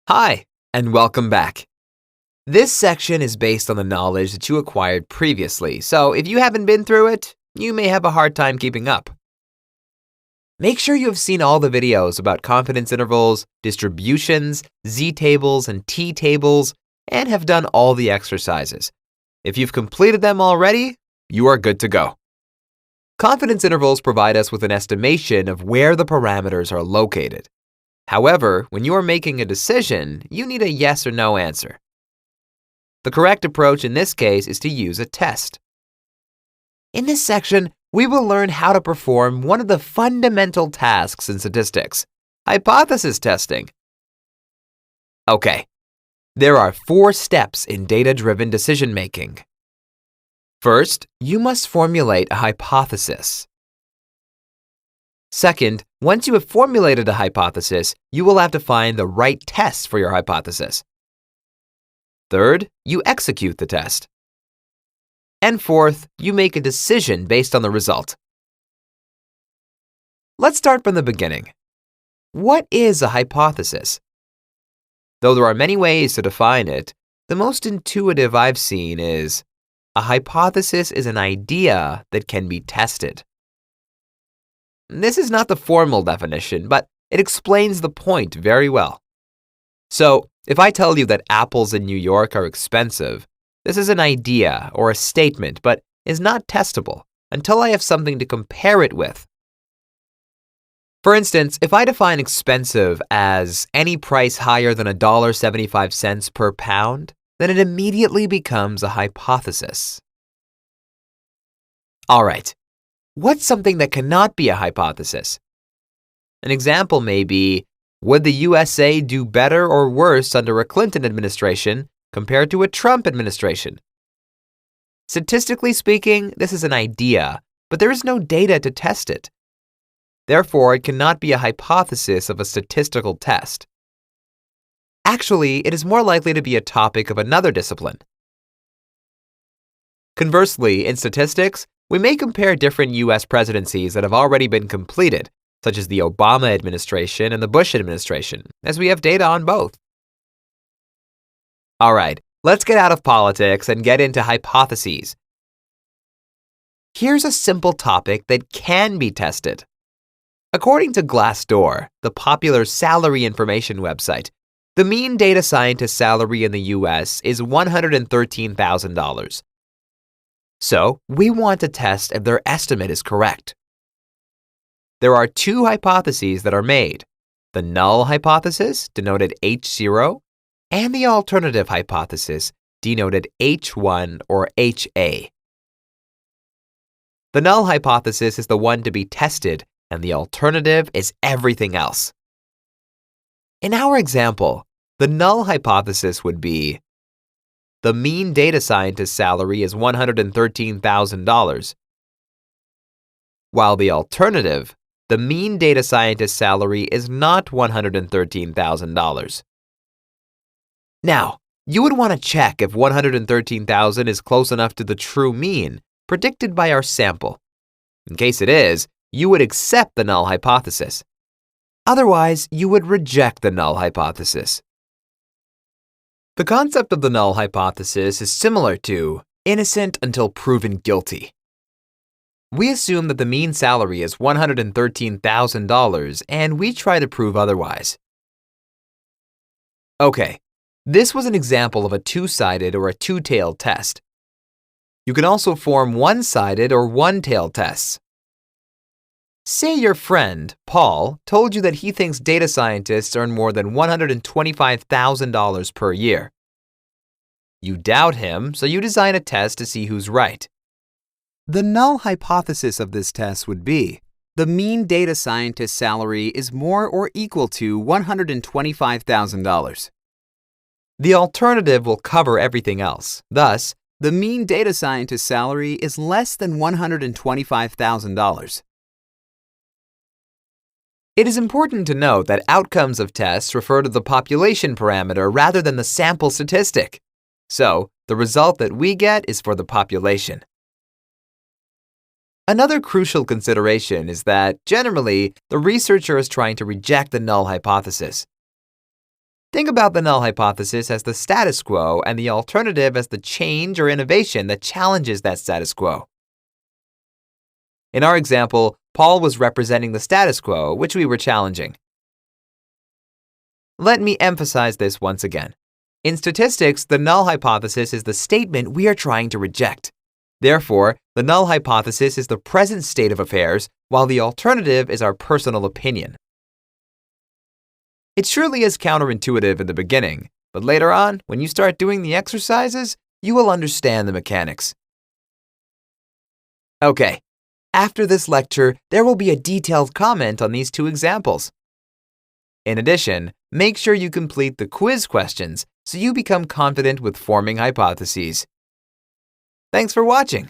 Hi, and welcome back. This section is based on the knowledge that you acquired previously, so if you haven't been through it, you may have a hard time keeping up. Make sure you have seen all the videos about confidence intervals, distributions, z-tables, and t-tables, and have done all the exercises. If you've completed them already, you are good to go. Confidence intervals provide us with an estimation of where the parameters are located. However, when you are making a decision, you need a yes or no answer. The correct approach in this case is to use a test. In this section, we will learn how to perform one of the fundamental tasks in statistics, hypothesis testing. Okay, there are 4 steps in data-driven decision-making. First, you must formulate a hypothesis. Second, once you have formulated a hypothesis, you will have to find the right test for your hypothesis. Third, you execute the test. And fourth, you make a decision based on the result. Let's start from the beginning. What is a hypothesis? Though there are many ways to define it, the most intuitive I've seen is a hypothesis is an idea that can be tested. This is not the formal definition, but it explains the point very well. So, if I tell you that apples in New York are expensive, this is an idea or a statement, but is not testable until I have something to compare it with. For instance, if I define expensive as any price higher than $1.75 per pound, then it immediately becomes a hypothesis. All right. What's something that cannot be a hypothesis? An example may be, would the USA do better or worse under a Clinton administration compared to a Trump administration? Statistically speaking, this is an idea, but there is no data to test it. Therefore, it cannot be a hypothesis of a statistical test. Actually, it is more likely to be a topic of another discipline. Conversely, in statistics, we may compare different U.S. presidencies that have already been completed, such as the Obama administration and the Bush administration, as we have data on both. All right, let's get out of politics and get into hypotheses. Here's a simple topic that can be tested. According to Glassdoor, the popular salary information website, the mean data scientist salary in the U.S. is $113,000. So, we want to test if their estimate is correct. There are 2 hypotheses that are made, the null hypothesis, denoted H0, and the alternative hypothesis, denoted H1 or HA. The null hypothesis is the one to be tested, and the alternative is everything else. In our example, the null hypothesis would be the mean data scientist salary is $113,000, while the alternative, the mean data scientist salary is not $113,000. Now, you would want to check if $113,000 is close enough to the true mean predicted by our sample. In case it is, you would accept the null hypothesis. Otherwise, you would reject the null hypothesis. The concept of the null hypothesis is similar to innocent until proven guilty. We assume that the mean salary is $113,000 and we try to prove otherwise. Okay, this was an example of a 2-sided or a 2-tailed test. You can also form 1-sided or 1-tailed tests. Say your friend, Paul, told you that he thinks data scientists earn more than $125,000 per year. You doubt him, so you design a test to see who's right. The null hypothesis of this test would be, the mean data scientist salary is more or equal to $125,000. The alternative will cover everything else. Thus, the mean data scientist salary is less than $125,000. It is important to note that outcomes of tests refer to the population parameter rather than the sample statistic. So, the result that we get is for the population. Another crucial consideration is that, generally, the researcher is trying to reject the null hypothesis. Think about the null hypothesis as the status quo and the alternative as the change or innovation that challenges that status quo. In our example, Paul was representing the status quo, which we were challenging. Let me emphasize this once again. In statistics, the null hypothesis is the statement we are trying to reject. Therefore, the null hypothesis is the present state of affairs, while the alternative is our personal opinion. It surely is counterintuitive in the beginning, but later on, when you start doing the exercises, you will understand the mechanics. Okay, after this lecture, there will be a detailed comment on these two examples. In addition, make sure you complete the quiz questions so you become confident with forming hypotheses. Thanks for watching.